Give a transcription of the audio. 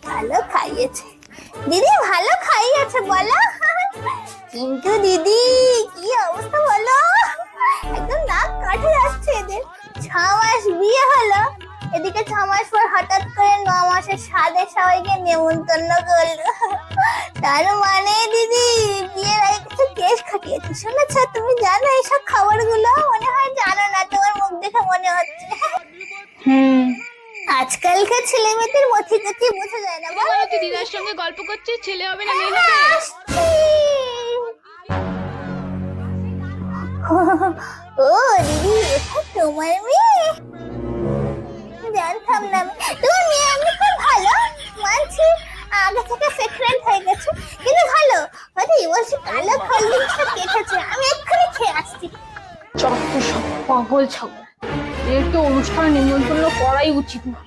ভালো খাইয়েছে দিদি, ভালো খাইয়েছে বলো। কিন্তু দিদি কি অবস্থা বলো, একদম নাক কাটে যাচ্ছে এদের। 6 মাস বিয়ে হলো, এদিকে 6 মাস পর হঠাৎ করে 9 মাসের সাদে সবাইকে নেমন্তন্ন করলো। তার মানে দিদি বিয়ের আগে কিছু কেস খাটিয়েছে, শুনেছ? তুমি জানো এইসব খবরগুলো? মনে হয় জানো না, তোমার মুখ দেখে মনে হচ্ছে। আজকালকার ছেলে মেয়েদের মতি গতি বোঝা যায় না। বলো তুই দিদার সঙ্গে গল্প করছিস, ছেলে হবে না মেয়ে হবে? ও দিদি, এটা তোমার মেয়ে? জানতাম না। তোমার মেয়ে এমনি খুব ভালো, মানছি আগে থেকে ফ্রেন্ড হয়ে গেছে, কিন্তু ভালো। হয়তো এই বলছি কালো ফল জিনিসটা কেটেছে, আমি এক্ষুনি খেয়ে আসছি। চত্ব সব পাগল ছাগল, এর তো অনুষ্ঠানে নিমন্ত্রণ করাই উচিত নয়।